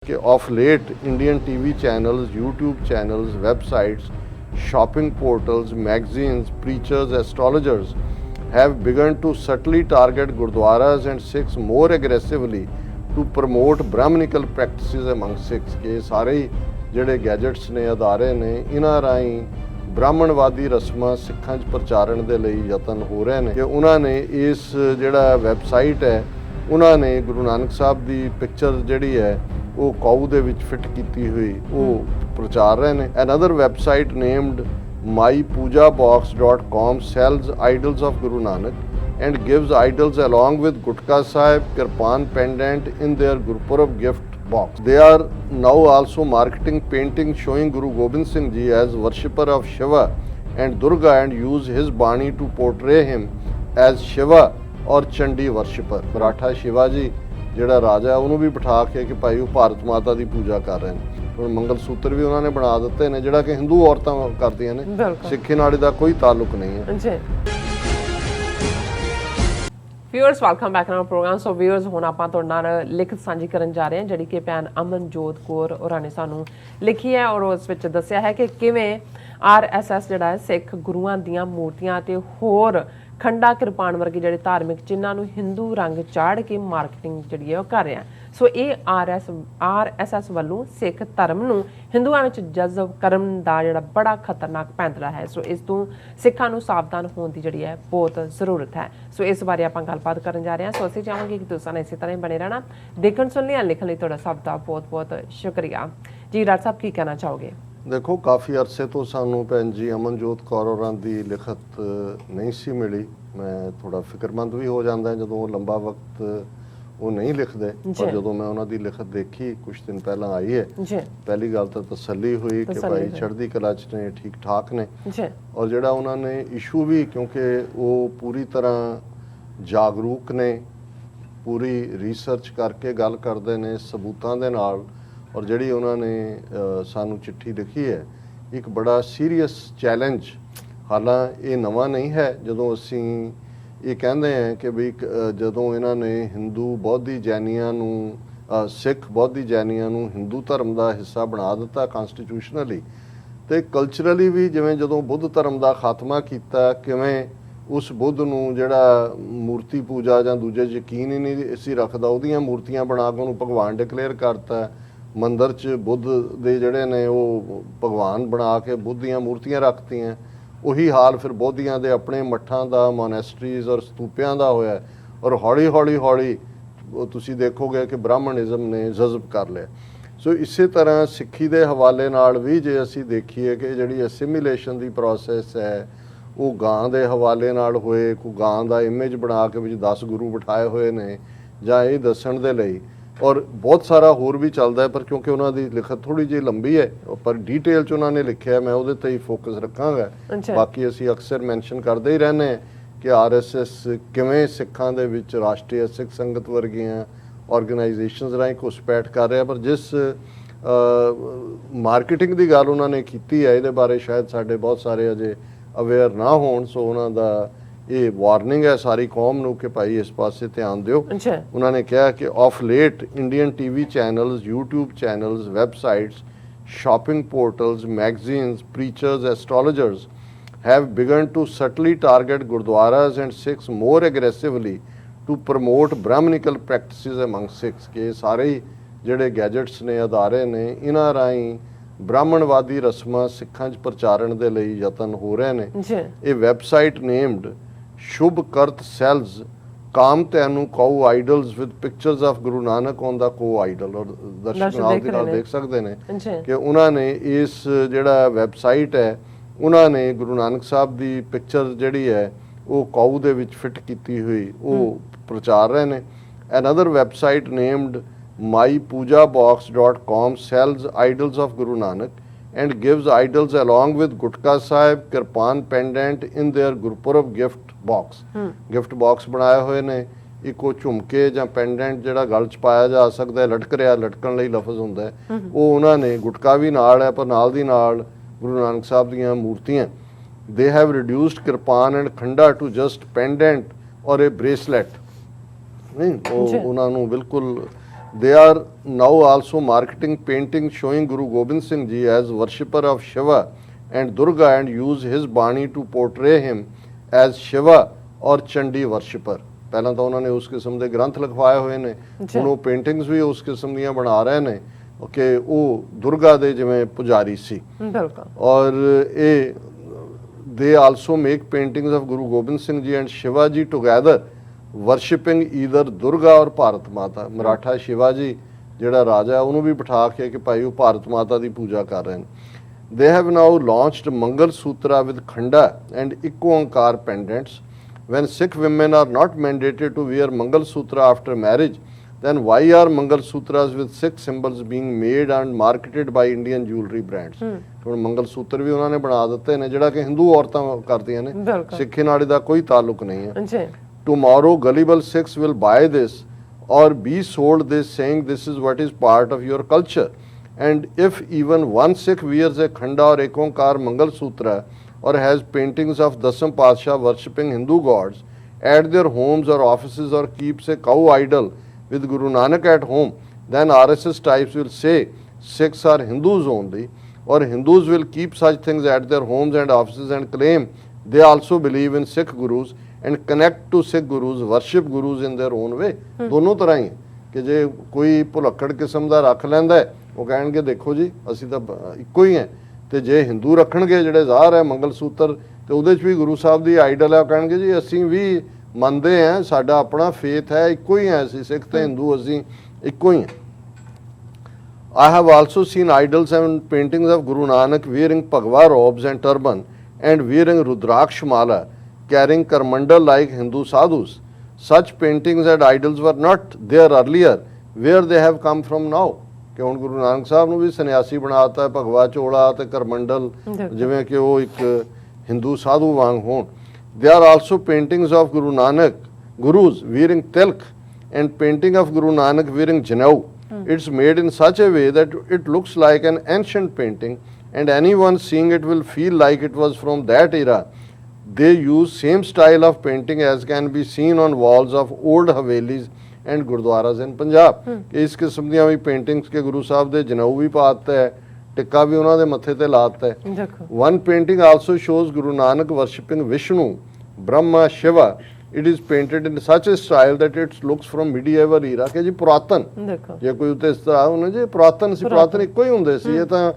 कि of late Indian TV channels, YouTube channels, websites, shopping portals, magazines, preachers, astrologers have begun to subtly target Gurdwaras and Sikhs more aggressively to promote Brahminical practices among Sikhs। के सारे ਜਿਹੜੇ gadgets ਨੇ ਅਦਾਰੇ ਨੇ ਇਹਨਾਂ ਰਾਹੀਂ ਬ੍ਰਾਹਮਣਵਾਦੀ ਰਸਮਾਂ ਸਿੱਖਾਂ 'ਚ ਪ੍ਰਚਾਰਨ ਦੇ ਲਈ ਯਤਨ ਹੋ ਰਹੇ ਨੇ ਕਿ ਉਹਨਾਂ ਨੇ ਇਸ ਜਿਹੜਾ ਵੈਬਸਾਈਟ ਹੈ ਉਹਨਾਂ ਨੇ ਗੁਰੂ ਨਾਨਕ ਸਾਹਿਬ ਦੀ ਪਿਕਚਰ ਜਿਹੜੀ ਹੈ ਉਹ ਕਾਊ ਦੇ ਵਿੱਚ ਫਿੱਟ ਕੀਤੀ ਹੋਈ ਉਹ ਪ੍ਰਚਾਰ ਰਹੇ ਨੇ। Another website named mypujabox.com sells idols of Guru Nanak and gives idols along with Gutka Sahib, Kirpan pendant in their Gurpurab gift box. They are now also marketing painting showing Guru Gobind Singh Ji as worshipper of Shiva and Durga and use his Bani to portray him as Shiva or Chandi worshipper। Maratha Shiva ji ਜਿਹੜਾ ਰਾਜਾ ਉਹਨੂੰ ਵੀ ਬਿਠਾ ਕੇ ਕਿ ਭਾਈ ਉਹ ਭਾਰਤ ਮਾਤਾ ਦੀ ਪੂਜਾ ਕਰ ਰਹੇ ਨੇ। ਹੁਣ ਮੰਗਲ ਸੂਤਰ ਵੀ ਉਹਨਾਂ ਨੇ ਬਣਾ ਦਿੱਤੇ ਨੇ ਜਿਹੜਾ ਕਿ ਹਿੰਦੂ ਔਰਤਾਂ ਕਰਦੀਆਂ ਨੇ, ਸਿੱਖੀ ਨਾਲ ਇਹਦਾ ਕੋਈ ਤਾਲੁਕ ਨਹੀਂ ਹੈ। ਜੀ viewers welcome back to program. So viewers ਹੁਣ ਆਪਾਂ ਤੁਹਾਡੇ ਨਾਲ ਲਿਖਤ ਸਾਂਝੀ ਕਰਨ ਜਾ ਰਹੇ ਹਾਂ ਜਿਹੜੀ ਕਿ ਭੈਣ ਅਮਨਜੋਤ ਕੌਰ ਹੋਰਾਂ ਨੇ ਸਾਨੂੰ ਲਿਖੀ ਹੈ ਔਰ ਉਸ ਵਿੱਚ ਦੱਸਿਆ ਹੈ ਕਿ ਕਿਵੇਂ RSS ਜਿਹੜਾ ਹੈ ਸਿੱਖ ਗੁਰੂਆਂ ਦੀਆਂ ਮੂਰਤੀਆਂ ਤੇ ਹੋਰ ਖੰਡਾ ਕਿਰਪਾਨ ਵਰਗੇ ਜਿਹੜੇ ਧਾਰਮਿਕ ਚਿੰਨ੍ਹਾਂ ਨੂੰ ਹਿੰਦੂ ਰੰਗ ਚਾੜ ਕੇ ਮਾਰਕੀਟਿੰਗ ਜਿਹੜੀ ਹੈ ਉਹ ਕਰ ਰਿਹਾ। ਸੋ ਇਹ RSS ਵੱਲੋਂ ਸਿੱਖ ਧਰਮ ਨੂੰ ਹਿੰਦੂਆਂ ਵਿੱਚ ਜਜ਼ਬ ਕਰਨ ਦਾ ਜਿਹੜਾ ਬੜਾ ਖਤਰਨਾਕ ਪੈਂਤੜਾ ਹੈ। ਸੋ ਇਸ ਤੋਂ ਸਿੱਖਾਂ ਨੂੰ ਸਾਵਧਾਨ ਹੋਣ ਦੀ ਜਿਹੜੀ ਹੈ ਬਹੁਤ ਜ਼ਰੂਰਤ ਹੈ। ਸੋ ਇਸ ਬਾਰੇ ਆਪਾਂ ਗੱਲਬਾਤ ਕਰਨ ਜਾ ਰਹੇ ਹਾਂ। ਸੋ ਅਸੀਂ ਚਾਹਾਂਗੇ ਕਿ ਤੁਸੀਂ ਇਸੇ ਤਰ੍ਹਾਂ ਹੀ ਬਣੇ ਰਹਿਣਾ। ਦੇਖਣ ਸੁਣਨ ਲਈ ਲਿਖਣ ਲਈ ਤੁਹਾਡਾ ਸਭ ਦਾ ਬਹੁਤ ਬਹੁਤ ਸ਼ੁਕਰੀਆ ਜੀ। ਡਾਕਟਰ ਸਾਹਿਬ ਕੀ ਕਹਿਣਾ ਚਾਹੋਗੇ? ਦੇਖੋ ਕਾਫੀ ਅਰਸੇ ਤੋਂ ਸਾਨੂੰ ਭੈਣ ਜੀ ਅਮਨਜੋਤ ਕੌਰ ਹੋਰਾਂ ਦੀ ਲਿਖਤ ਨਹੀਂ ਸੀ ਮਿਲੀ। ਮੈਂ ਥੋੜਾ ਫਿਕਰਮੰਦ ਵੀ ਹੋ ਜਾਂਦਾ ਜਦੋਂ ਲੰਬਾ ਵਕਤ ਉਹ ਨਹੀਂ ਲਿਖਦੇ, ਪਰ ਜਦੋਂ ਮੈਂ ਉਹਨਾਂ ਦੀ ਲਿਖਤ ਦੇਖੀ ਕੁਝ ਦਿਨ ਪਹਿਲਾਂ ਆਈ ਹੈ, ਪਹਿਲੀ ਗੱਲ ਤਾਂ ਤਸੱਲੀ ਹੋਈ ਕਿ ਭਾਈ ਚੜ੍ਹਦੀ ਕਲਾ 'ਚ ਨੇ, ਠੀਕ ਠਾਕ ਨੇ। ਔਰ ਜਿਹੜਾ ਉਹਨਾਂ ਨੇ ਇਸ਼ੂ ਵੀ ਕਿਉਂਕਿ ਉਹ ਪੂਰੀ ਤਰ੍ਹਾਂ ਜਾਗਰੂਕ ਨੇ, ਪੂਰੀ ਰਿਸਰਚ ਕਰਕੇ ਗੱਲ ਕਰਦੇ ਨੇ ਸਬੂਤਾਂ ਦੇ ਨਾਲ। ਔਰ ਜਿਹੜੀ ਉਹਨਾਂ ਨੇ ਸਾਨੂੰ ਚਿੱਠੀ ਲਿਖੀ ਹੈ ਇੱਕ ਬੜਾ ਸੀਰੀਅਸ ਚੈਲੰਜ, ਹਾਲਾਂਕਿ ਇਹ ਨਵਾਂ ਨਹੀਂ ਹੈ। ਜਦੋਂ ਅਸੀਂ ਇਹ ਕਹਿੰਦੇ ਹਾਂ ਕਿ ਵੀ ਜਦੋਂ ਇਹਨਾਂ ਨੇ ਹਿੰਦੂ ਬੌਧੀ ਜੈਨੀਆਂ ਨੂੰ, ਸਿੱਖ ਬੌਧੀ ਜੈਨੀਆਂ ਨੂੰ ਹਿੰਦੂ ਧਰਮ ਦਾ ਹਿੱਸਾ ਬਣਾ ਦਿੱਤਾ ਕਨਸਟੀਟਿਊਸ਼ਨਲੀ, ਤੇ ਕਲਚਰਲੀ ਵੀ ਜਿਵੇਂ ਜਦੋਂ ਬੁੱਧ ਧਰਮ ਦਾ ਖਾਤਮਾ ਕੀਤਾ, ਕਿਵੇਂ ਉਸ ਬੁੱਧ ਨੂੰ ਜਿਹੜਾ ਮੂਰਤੀ ਪੂਜਾ ਜਾਂ ਦੂਜੇ ਯਕੀਨ ਹੀ ਨਹੀਂ ਸੀ ਰੱਖਦਾ ਉਹਦੀਆਂ ਮੂਰਤੀਆਂ ਬਣਾ ਕੇ ਉਹਨੂੰ ਭਗਵਾਨ ਡਿਕਲੇਅਰ ਕਰਤਾ। ਮੰਦਰ 'ਚ ਬੁੱਧ ਦੇ ਜਿਹੜੇ ਨੇ ਉਹ ਭਗਵਾਨ ਬਣਾ ਕੇ ਬੁੱਧ ਦੀਆਂ ਮੂਰਤੀਆਂ ਰੱਖਤੀਆਂ। ਉਹੀ ਹਾਲ ਫਿਰ ਬੋਧੀਆਂ ਦੇ ਆਪਣੇ ਮੱਠਾਂ ਦਾ, ਮੋਨੈਸਟਰੀਜ਼ ਔਰ ਸਤੂਪਿਆਂ ਦਾ ਹੋਇਆ। ਔਰ ਹੌਲੀ ਹੌਲੀ ਤੁਸੀਂ ਦੇਖੋਗੇ ਕਿ ਬ੍ਰਾਹਮਣਿਜ਼ਮ ਨੇ ਜਜ਼ਬ ਕਰ ਲਿਆ। ਸੋ ਇਸੇ ਤਰ੍ਹਾਂ ਸਿੱਖੀ ਦੇ ਹਵਾਲੇ ਨਾਲ ਵੀ ਜੇ ਅਸੀਂ ਦੇਖੀਏ ਕਿ ਜਿਹੜੀ ਅਸਿਮੀਲੇਸ਼ਨ ਦੀ ਪ੍ਰੋਸੈਸ ਹੈ ਉਹ ਗਾਂ ਦੇ ਹਵਾਲੇ ਨਾਲ ਹੋਏ, ਕੋਈ ਗਾਂ ਦਾ ਇਮੇਜ ਬਣਾ ਕੇ ਵਿੱਚ 10 ਗੁਰੂ ਬਿਠਾਏ ਹੋਏ ਨੇ ਜਾਂ ਇਹ ਦੱਸਣ ਦੇ ਲਈ। ਔਰ ਬਹੁਤ ਸਾਰਾ ਹੋਰ ਵੀ ਚੱਲਦਾ ਹੈ, ਪਰ ਕਿਉਂਕਿ ਉਹਨਾਂ ਦੀ ਲਿਖਤ ਥੋੜੀ ਜਿਹੀ ਲੰਬੀ ਹੈ ਪਰ ਡਿਟੇਲ 'ਚ ਉਹਨਾਂ ਨੇ ਲਿਖਿਆ, ਮੈਂ ਉਹਦੇ 'ਤੇ ਹੀ ਫੋਕਸ ਰੱਖਾਂਗਾ। ਬਾਕੀ ਅਸੀਂ ਅਕਸਰ ਮੈਂਸ਼ਨ ਕਰਦੇ ਹੀ ਰਹਿੰਦੇ ਹਾਂ ਕਿ RSS ਕਿਵੇਂ ਸਿੱਖਾਂ ਦੇ ਵਿੱਚ ਰਾਸ਼ਟਰੀ ਸਿੱਖ ਸੰਗਤ ਵਰਗੀਆਂ ਆਰਗੇਨਾਈਜੇਸ਼ਨਸ ਰਾਹੀਂ ਘੁਸਪੈਠ ਕਰ ਰਿਹਾ। ਪਰ ਜਿਸ ਮਾਰਕੀਟਿੰਗ ਦੀ ਗੱਲ ਉਹਨਾਂ ਨੇ ਕੀਤੀ ਹੈ ਇਹਦੇ ਬਾਰੇ ਸ਼ਾਇਦ ਸਾਡੇ ਬਹੁਤ ਸਾਰੇ ਅਜੇ ਅਵੇਅਰ ਨਾ ਹੋਣ। ਸੋ ਉਹਨਾਂ ਦਾ ਇਹ ਵਾਰਨਿੰਗ ਹੈ ਸਾਰੀ ਕੌਮ ਨੂੰ ਕਿ ਭਾਈ ਇਸ ਪਾਸੇ ਧਿਆਨ ਦਿਓ। ਉਹਨਾਂ ਨੇ ਕਿਹਾ ਕਿ of late Indian TV channels, YouTube channels, websites, shopping portals, magazines, preachers, astrologers have begun to subtly target Gurdwaras and Sikhs more aggressively to promote Brahminical practices among Sikhs। के ਸਾਰੇ ਜਿਹੜੇ ਗੈਜਟਸ ਨੇ ਅਦਾਰੇ ਨੇ ਇਹਨਾਂ ਰਾਹੀਂ ਬ੍ਰਾਹਮਣਵਾਦੀ ਰਸਮਾਂ ਸਿੱਖਾਂ 'ਚ ਪ੍ਰਚਾਰਨ ਦੇ ਲਈ ਯਤਨ ਹੋ ਰਹੇ ਨੇ। ਇਹ ਵੈਬਸਾਈਟ ਨੇਮਡ ਸ਼ੁਭ ਕਰਤ ਸੈਲਸ ਕਾਮ ਤੈਨੂੰ ਕਾਊ idols with pictures of Guru Nanak on the ਕੋ ਆਈਡਲ। ਔਰ ਦਰਸ਼ਕ ਨਾਲ ਦੀ ਨਾਲ ਦੇਖ ਸਕਦੇ ਨੇ ਕਿ ਉਹਨਾਂ ਨੇ ਇਸ ਜਿਹੜਾ ਵੈਬਸਾਈਟ ਹੈ ਉਹਨਾਂ ਨੇ ਗੁਰੂ ਨਾਨਕ ਸਾਹਿਬ ਦੀ ਪਿਕਚਰ ਜਿਹੜੀ ਹੈ ਉਹ ਕਾਊ ਦੇ ਵਿੱਚ ਫਿੱਟ ਕੀਤੀ ਹੋਈ ਉਹ ਪ੍ਰਚਾਰ ਰਹੇ ਨੇ। Another website named mypujabox.com sells idols of Guru Nanak and gives idols along with Gutka Sahib, Kirpan pendant in their Gurpurab gift box। Gift box ਬਣਾਏ ਹੋਏ ਨੇ। ਇੱਕੋ ਝੁਮਕੇ ਜਾਂ ਪੈਂਡੈਂਟ ਜਿਹੜਾ ਗਲ 'ਚ ਪਾਇਆ ਜਾ ਸਕਦਾ, ਲਟਕ ਰਿਹਾ, ਲਟਕਣ ਲਈ ਲਫ਼ਜ਼ ਹੁੰਦਾ ਹੈ, ਉਹ ਉਹਨਾਂ ਨੇ ਗੁਟਕਾ ਵੀ ਨਾਲ ਹੈ ਪਰ ਨਾਲ ਦੀ ਨਾਲ ਗੁਰੂ ਨਾਨਕ ਸਾਹਿਬ ਦੀਆਂ ਮੂਰਤੀਆਂ। They have reduced kirpan and ਖੰਡਾ to just pendant or a bracelet। ਨਹੀਂ ਉਹ ਉਹਨਾਂ ਨੂੰ ਬਿਲਕੁਲ They are now also marketing paintings showing Guru Gobind Singh Ji as worshipper of Shiva and Durga and use his Bani to portray him as Shiva or Chandi worshipper. ਪਹਿਲਾਂ ਤਾਂ ਉਹਨਾਂ ਨੇ ਉਸ ਕਿਸਮ ਦੇ ਗ੍ਰੰਥ ਲਿਖਵਾਏ ਹੋਏ ਨੇ, ਹੁਣ ਉਹ ਪੇਂਟਿੰਗਸ ਵੀ ਉਸ ਕਿਸਮ ਦੀਆਂ ਬਣਾ ਰਹੇ ਨੇ ਕਿ ਉਹ ਦੁਰਗਾ ਦੇ ਜਿਵੇਂ ਪੁਜਾਰੀ ਸੀ। ਬਿਲਕੁਲ। ਔਰ ਇਹ they also make paintings of Guru Gobind Singh Ji and Shiva Ji together worshipping either Durga or Bharat ਮਾਤਾ। ਮਰਾਠਾ ਸ਼ਿਵਾ ਜੀ ਜਿਹੜਾ ਰਾਜਾ ਉਹਨੂੰ ਵੀ ਬਿਠਾ ਕੇ ਕਿ ਭਾਈ ਉਹ ਭਾਰਤ ਮਾਤਾ ਦੀ ਪੂਜਾ ਕਰ ਰਹੇ ਨੇ। They have now launched Mangal Sutra with Khanda and Ikonkar pendants. When Sikh women are not mandated to wear Mangal Sutra after marriage, then why are Mangal Sutras with Sikh symbols being made and marketed by Indian jewelry brands? ਹੁਣ ਮੰਗਲ ਸੂਤਰ ਵੀ ਉਹਨਾਂ ਨੇ ਬਣਾ ਦਿੱਤੇ ਨੇ ਜਿਹੜਾ ਕਿ ਹਿੰਦੂ ਔਰਤਾਂ ਕਰਦੀਆਂ ਨੇ, ਸਿੱਖੀ ਨਾਲ ਇਹਦਾ ਕੋਈ ਤਾਲੁਕ ਨਹੀਂ ਹੈ। Tomorrow gullible Sikhs will buy this or be sold this saying this is what is part of your culture. And if even one Sikh wears a Khanda or Ikonkar Mangal Sutra or has paintings of Dasam Pasha worshipping Hindu gods at their homes or offices or keeps a cow idol with Guru Nanak at home, then RSS types will say Sikhs are Hindus only, or Hindus will keep such things at their homes and offices and claim they also believe in Sikh gurus and connect to Sikh gurus, worship gurus in their own way. ਦੋਨੋਂ ਤਰ੍ਹਾਂ ਹੀ ਕਿ ਜੇ ਕੋਈ ਭੁਲੱਕੜ ਕਿਸਮ ਦਾ ਰੱਖ ਲੈਂਦਾ ਹੈ ਉਹ ਕਹਿਣਗੇ ਦੇਖੋ ਜੀ ਅਸੀਂ ਤਾਂ ਇੱਕੋ ਹੀ ਹੈ, ਤੇ ਜੇ ਹਿੰਦੂ ਰੱਖਣਗੇ ਜਿਹੜੇ ਜ਼ਾਹਰ ਹੈ ਮੰਗਲ ਸੂਤਰ ਤੇ ਉਹਦੇ 'ਚ ਵੀ ਗੁਰੂ ਸਾਹਿਬ ਦੀ ਆਈਡਲ ਹੈ, ਉਹ ਕਹਿਣਗੇ ਜੀ ਅਸੀਂ ਵੀ ਮੰਨਦੇ ਹਾਂ, ਸਾਡਾ ਆਪਣਾ ਫੇਥ ਹੈ, ਇੱਕੋ ਹੀ ਹੈ, ਅਸੀਂ ਸਿੱਖ ਤੇ ਹਿੰਦੂ ਅਸੀਂ ਇੱਕੋ ਹੀ ਹਾਂ। I have also seen idols and paintings of Guru Nanak wearing Bhagwa robes and turban and wearing Rudraksh mala, carrying Karmandal like Hindu sadhus. Such paintings and idols were not there earlier. Where they have come from now? ਕਿ ਹੁਣ ਗੁਰੂ ਨਾਨਕ ਸਾਹਿਬ ਨੂੰ ਵੀ ਸੰਨਿਆਸੀ ਬਣਾਤਾ, ਭਗਵਾ ਚੋਲਾ ਤੇ ਕਰਮੰਡਲ ਜਿਵੇਂ ਕਿ ਉਹ ਇੱਕ ਹਿੰਦੂ ਸਾਧੂ ਵਾਂਗ ਹੋਣ। There are also paintings of Guru Nanak gurus wearing tilk and painting of Guru Nanak wearing janau. It's made in such a way that it looks like an ancient painting and anyone seeing it will feel like it was from that era. They use same style of painting as can be seen on walls of old Havelis and Gurdwaras in Punjab. ਇਸ ਕਿਸਮ ਦੀਆਂ ਵੀ paintings ਕੇ ਗੁਰੂ ਸਾਹਿਬ ਦੇ ਜਨੇਊ ਵੀ ਪਾਤਾ ਹੈ, ਟਿੱਕਾ ਵੀ ਉਹਨਾਂ ਦੇ ਮੱਥੇ ਤੇ ਲਾਤਾ ਹੈ। One painting also shows Guru Nanak worshipping Vishnu, Brahma, Shiva. It is painted in such a style that it looks from medieval era ਕਿ ਜੀ ਪੁਰਾਤਨ ਜੇ ਕੋਈ ਉੱਤੇ ਇਸ ਤਰ੍ਹਾਂ ਹੋਣਾ ਜੀ ਪੁਰਾਤਨ ਸੀ, ਪੁਰਾਤਨ ਇੱਕੋ ਹੀ ਹੁੰਦੇ ਸੀ। ਇਹ ਤਾਂ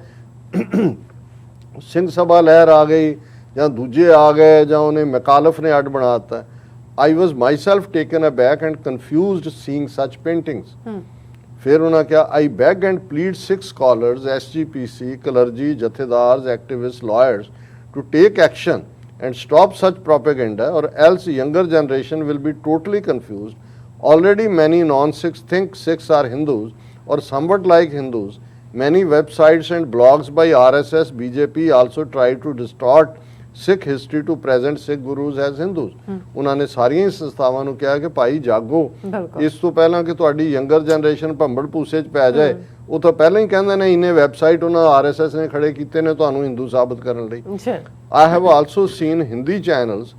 ਸਿੰਘ ਸਭਾ ਲਹਿਰ ਆ ਗਈ ਜਾਂ ਦੂਜੇ ਆ ਗਏ ਜਾਂ ਉਹਨੇ ਮਕਾਲਫ ਨੇ ਅੱਡ ਬਣਾ ਦਿੱਤਾ। I was myself taken aback and confused seeing such paintings. ਫਿਰ ਉਹਨਾਂ ਕਿਹਾ I beg and plead Sikh scholars, SGPC, clergy, jathedars, activists, lawyers to take action and stop such propaganda or else younger generation will be totally confused. Already many non-Sikhs think Sikhs are Hindus or somewhat like Hindus. Many websites and blogs by RSS, BJP also try to distort Sikh history to present Sikh gurus as Hindus. ਉਹਨਾਂ ਨੇ ਸਾਰੀਆਂ ਸੰਸਥਾਵਾਂ ਨੂੰ ਕਿਹਾ ਕਿ ਭਾਈ ਜਾਗੋ, ਇਸ ਤੋਂ ਪਹਿਲਾਂ ਕਿ ਤੁਹਾਡੀ ਯੰਗਰ ਜਨਰੇਸ਼ਨ ਭੰਬੜ ਭੂਸੇ 'ਚ ਪੈ ਜਾਏ, ਉਹ ਤਾਂ ਪਹਿਲਾਂ ਹੀ ਕਹਿੰਦੇ ਨੇ ਇੰਨੇ ਵੈਬਸਾਈਟ ਉਹਨਾਂ RSS ਨੇ ਖੜੇ ਕੀਤੇ ਨੇ ਤੁਹਾਨੂੰ ਹਿੰਦੂ ਸਾਬਤ ਕਰਨ ਲਈ। I have also seen Hindi channels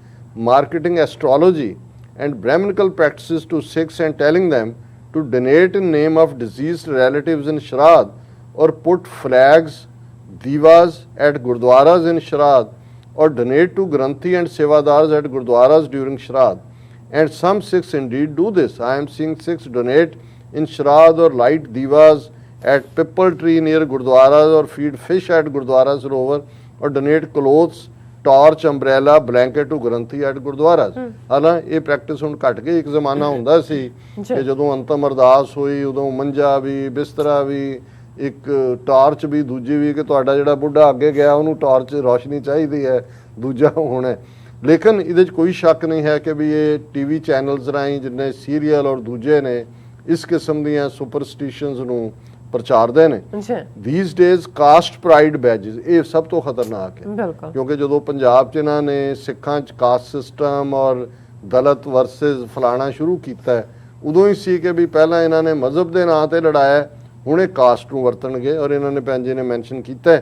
marketing astrology and Brahminical practices to Sikhs and telling them to donate in name of deceased relatives in Shraddh or put flags, divas at Gurdwaras in Shraddh or donate to Granthi and Sevadars at Gurdwaras during Shraddh. And some Sikhs indeed do this. I am seeing Sikhs donate in Shraddh or light divas at Pipal tree near Gurdwaras or feed fish at Gurdwara Sarovar or donate clothes, torch, umbrella, blanket to Granthi at Gurdwaras. ਹਾਲਾਂ ਇਹ practice ਹੁਣ ਘਟ ਗਈ। ਇੱਕ ਜ਼ਮਾਨਾ ਹੁੰਦਾ ਸੀ ਕਿ ਜਦੋਂ ਅੰਤਮ ਅਰਦਾਸ ਹੋਈ ਉਦੋਂ ਮੰਜਾ ਵੀ, ਬਿਸਤਰਾ ਵੀ, ਇੱਕ ਟਾਰਚ ਵੀ, ਦੂਜੀ ਵੀ ਕਿ ਤੁਹਾਡਾ ਜਿਹੜਾ ਬੁੱਢਾ ਅੱਗੇ ਗਿਆ ਉਹਨੂੰ ਟਾਰਚ ਰੋਸ਼ਨੀ ਚਾਹੀਦੀ ਹੈ, ਦੂਜਾ ਹੋਣਾ। ਲੇਕਿਨ ਇਹਦੇ 'ਚ ਕੋਈ ਸ਼ੱਕ ਨਹੀਂ ਹੈ ਕਿ ਵੀ ਇਹ ਟੀਵੀ ਚੈਨਲਸ ਰਾਹੀਂ ਜਿੰਨੇ ਸੀਰੀਅਲ ਔਰ ਦੂਜੇ ਨੇ ਇਸ ਕਿਸਮ ਦੀਆਂ ਸੁਪਰਸਟੀਸ਼ਨਸ ਨੂੰ ਪ੍ਰਚਾਰਦੇ ਨੇ। ਥੀਸ ਡੇਜ਼ ਕਾਸਟ ਪ੍ਰਾਈਡ ਬੈਜਿਸ ਇਹ ਸਭ ਤੋਂ ਖਤਰਨਾਕ ਹੈ, ਕਿਉਂਕਿ ਜਦੋਂ ਪੰਜਾਬ 'ਚ ਇਹਨਾਂ ਨੇ ਸਿੱਖਾਂ 'ਚ ਕਾਸਟ ਸਿਸਟਮ ਔਰ ਦਲਿਤ ਵਰਸਸ ਫਲਾਣਾ ਸ਼ੁਰੂ ਕੀਤਾ ਉਦੋਂ ਹੀ ਸੀ ਕਿ ਵੀ ਪਹਿਲਾਂ ਇਹਨਾਂ ਨੇ ਮਜ਼ਹਬ ਦੇ ਨਾਂ ਤੇ ਲੜਾਇਆ, ਹੁਣ ਇਹ ਕਾਸਟ ਨੂੰ ਵਰਤਣਗੇ। ਔਰ ਇਹਨਾਂ ਨੇ ਭੈਣ ਜੀ ਨੇ ਮੈਂਸ਼ਨ ਕੀਤਾ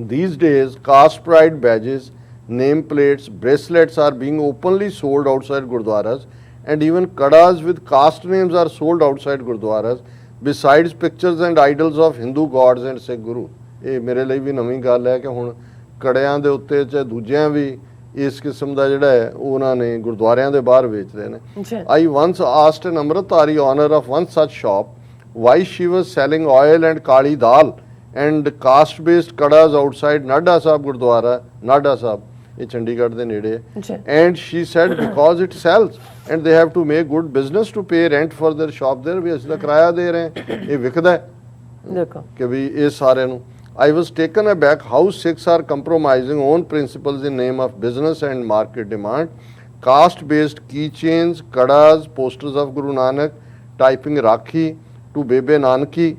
these days caste pride badges, name plates, bracelets are being openly sold outside Gurdwaras and even kadas with caste names are sold outside gurdwaras besides pictures and idols of Hindu gods and Sikh guru। ਇਹ ਮੇਰੇ ਲਈ ਵੀ ਨਵੀਂ ਗੱਲ ਹੈ ਕਿ ਹੁਣ ਕੜਿਆਂ ਦੇ ਉੱਤੇ ਚਾਹੇ ਦੂਜਿਆਂ ਵੀ ਇਸ ਕਿਸਮ ਦਾ ਜਿਹੜਾ ਹੈ ਉਹ ਉਹਨਾਂ ਨੇ ਗੁਰਦੁਆਰਿਆਂ ਦੇ ਬਾਹਰ ਵੇਚ ਰਹੇ ਨੇ। I once asked an Amritdhari owner of one such shop why she was selling oil and kali dal and caste based kadas outside Nadha Sahib Gurdwara, Nadha Sahib, ਇਹ ਚੰਡੀਗੜ੍ਹ ਦੇ ਨੇੜੇ ਹੈ। And she said because it sells and they have to make good business to pay rent for their shop there। ਵੀ ਅਸੀਂ ਤਾਂ ਕਿਰਾਇਆ ਦੇ ਰਹੇ ਹਾਂ, ਇਹ ਵਿਕਦਾ ਹੈ ਦੇਖੋ ਕਿ ਵੀ ਇਹ ਸਾਰਿਆਂ ਨੂੰ। I was taken aback how Sikhs are compromising own principles in name of business and market demand. Caste-based keychains, kadas, posters of Guru Nanak, typing Rakhi to Bebe Nanki,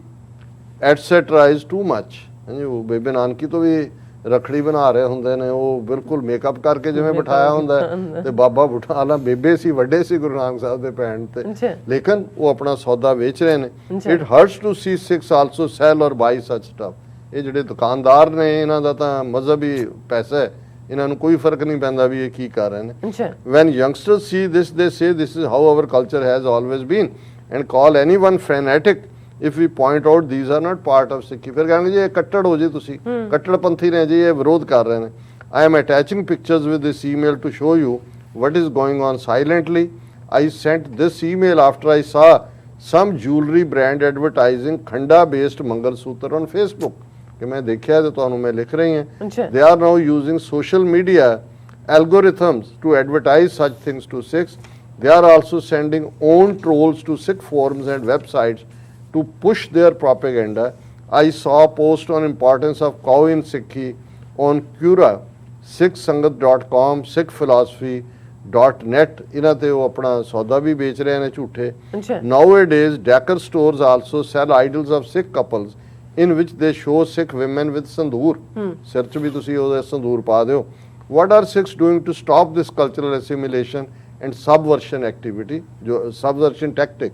etc. is too much। ਹਾਂਜੀ ਉਹ ਬੇਬੇ ਨਾਨਕੀ ਤੋਂ ਵੀ ਰਖੜੀ ਬਣਾ ਰਹੇ ਹੁੰਦੇ ਨੇ, ਉਹ ਬਿਲਕੁਲ makeup ਕਰਕੇ ਜਿਵੇਂ ਬਿਠਾਇਆ ਹੁੰਦਾ ਤੇ ਬਾਬਾ ਬੁਠਾਲਾ ਬੇਬੇ ਸੀ, ਵੱਡੇ ਸੀ ਗੁਰੂ ਨਾਨਕ ਸਾਹਿਬ ਦੇ ਭੈਣ ਤੇ, ਲੇਕਿਨ ਉਹ ਆਪਣਾ ਸੌਦਾ ਵੇਚ ਰਹੇ ਨੇ। It hurts to see Sikhs also sell or buy such stuff। ਇਹ ਜਿਹੜੇ ਦੁਕਾਨਦਾਰ ਨੇ ਇਹਨਾਂ ਦਾ ਤਾਂ ਮਜ਼ਹਬੀ ਪੈਸਾ ਹੈ, ਇਹਨਾਂ ਨੂੰ ਕੋਈ ਫਰਕ ਨਹੀਂ ਪੈਂਦਾ ਵੀ ਇਹ ਕੀ ਕਰ ਰਹੇ ਨੇ। When youngsters see this they say this is how our culture has always been and call anyone fanatic if we point out these are not part of Sikhi। ਫਿਰ ਕਹਿੰਦੇ ਜੀ ਇਹ ਕੱਟੜ ਹੋ ਜੇ, ਤੁਸੀਂ ਕੱਟੜਪੰਥੀ ਨੇ ਜੀ, ਇਹ ਵਿਰੋਧ ਕਰ ਰਹੇ ਨੇ। I am attaching pictures with this email to show you what is going on silently। I sent this email after I saw some jewelry brand advertising khanda based Mangal Sutra on Facebook। ਕਿ ਮੈਂ ਦੇਖਿਆ ਤੇ ਤੁਹਾਨੂੰ ਮੈਂ ਲਿਖ ਰਹੀ ਹਾਂ। They are now using social media algorithms to advertise such things to Sikhs। They are also sending own trolls to Sikh forums and websites to push their propaganda। I saw a post on importance of cow in Sikhi on Quora, sikhsangat.com, sikhphilosophy.net। ਇਹਨਾਂ ਤੇ ਉਹ ਆਪਣਾ ਸੌਦਾ ਵੀ ਵੇਚ ਰਹੇ ਨੇ ਝੂਠੇ। Nowadays decor stores also sell idols of Sikh couples in which they show Sikh women with sandoor। ਸਿਰ 'ਚ ਵੀ ਤੁਸੀਂ ਉਹਦਾ ਸੰਦੂਰ ਪਾ ਦਿਓ। What are Sikhs doing to stop this cultural assimilation and subversion activity, ਜੋ subversion tactic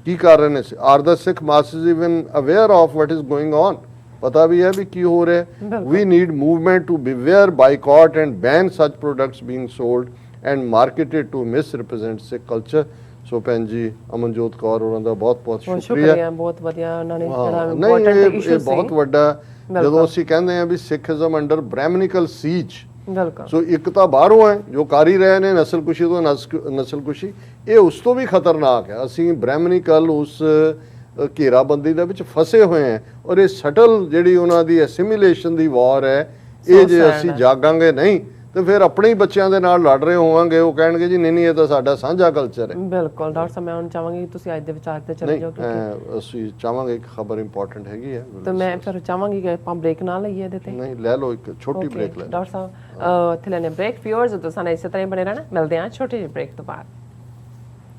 ਕੀ ਕਰ ਰਹੇ ਨੇ? Are the Sikh masses even aware of what is going on? ਪਤਾ ਵੀ ਹੈ ਵੀ ਕੀ ਹੋ ਰਿਹਾ ਹੈ। We need movement to beware, boycott and ban such products being sold and marketed to misrepresent Sikh culture। ਸੋ ਭੈਣ ਜੀ ਅਮਨਜੋਤ ਕੌਰ ਉਹਨਾਂ ਦਾ ਬਹੁਤ ਬਹੁਤ ਸ਼ੁਕਰੀਆ, ਬਹੁਤ ਵਧੀਆ ਉਹਨਾਂ ਨੇ ਜਿਹੜਾ ਇੰਪੋਰਟੈਂਟ ਇਸ਼ੂ ਸੀ, ਬਹੁਤ ਵੱਡਾ। ਜਦੋਂ ਅਸੀਂ ਕਹਿੰਦੇ ਆ ਵੀ ਸਿੱਖੀਜ਼ਮ ਅੰਡਰ ਬ੍ਰਾਹਮਣਿਕਲ ਸੀਜ, ਸੋ ਇੱਕ ਤਾਂ ਬਾਹਰੋਂ ਹੈ ਜੋ ਕਰ ਹੀ ਰਹੇ ਨੇ ਨਸਲਕੁਸ਼ੀ ਤੋਂ ਨਸਲਕੁਸ਼ੀ, ਇਹ ਉਸ ਤੋਂ ਵੀ ਖਤਰਨਾਕ ਹੈ। ਅਸੀਂ ਬ੍ਰਾਹਮਣਿਕਲ ਉਸ ਘੇਰਾਬੰਦੀ ਦੇ ਵਿੱਚ ਫਸੇ ਹੋਏ ਹਾਂ ਔਰ ਇਹ ਸਟਲ ਜਿਹੜੀ ਉਹਨਾਂ ਦੀ ਐਸਿਮੀਲੇਸ਼ਨ ਦੀ ਵਾਰ ਹੈ, ਇਹ ਜੇ ਅਸੀਂ ਜਾਗਾਂਗੇ ਨਹੀਂ ਤੇ ਫਿਰ ਆਪਣੇ ਹੀ ਬੱਚਿਆਂ ਦੇ ਨਾਲ ਲੜ ਰਹੇ ਹੋਵਾਂਗੇ। ਉਹ ਕਹਿਣਗੇ ਜੀ ਨਹੀਂ ਇਹ ਤਾਂ ਸਾਡਾ ਸਾਂਝਾ ਕਲਚਰ ਹੈ। ਬਿਲਕੁਲ ਡਾਕਟਰ ਸਾਹਿਬ, ਮੈਂ ਹੁਣ ਚਾਹਾਂਗੀ ਕਿ ਤੁਸੀਂ ਅੱਜ ਦੇ ਵਿਚਾਰ ਤੇ ਚਲੇ ਜਾਓ, ਕਿਉਂਕਿ ਅਸੀਂ ਚਾਹਾਂਗੇ ਇੱਕ ਖਬਰ ਇੰਪੋਰਟੈਂਟ ਹੈਗੀ ਹੈ ਤੇ ਮੈਂ ਫਿਰ ਚਾਹਾਂਗੀ ਕਿ ਆਪਾਂ ਬ੍ਰੇਕ ਨਾ ਲਈਏ ਇਹਦੇ ਤੇ। ਨਹੀਂ ਲੈ ਲਓ, ਇੱਕ ਛੋਟੀ ਬ੍ਰੇਕ ਲੈ। ਡਾਕਟਰ ਸਾਹਿਬ ਇੱਥੇ ਲੈਣੇ ਬ੍ਰੇਕ। ਵਿਊਅਰਸ ਤੁਸੀਂ ਇਸੇ ਤਰ੍ਹਾਂ ਬਣੇ ਰਹਿਣਾ, ਮਿਲਦੇ ਹਾਂ ਛੋਟੀ ਜਿਹੀ ਬ੍ਰੇਕ ਤੋਂ ਬਾਅਦ।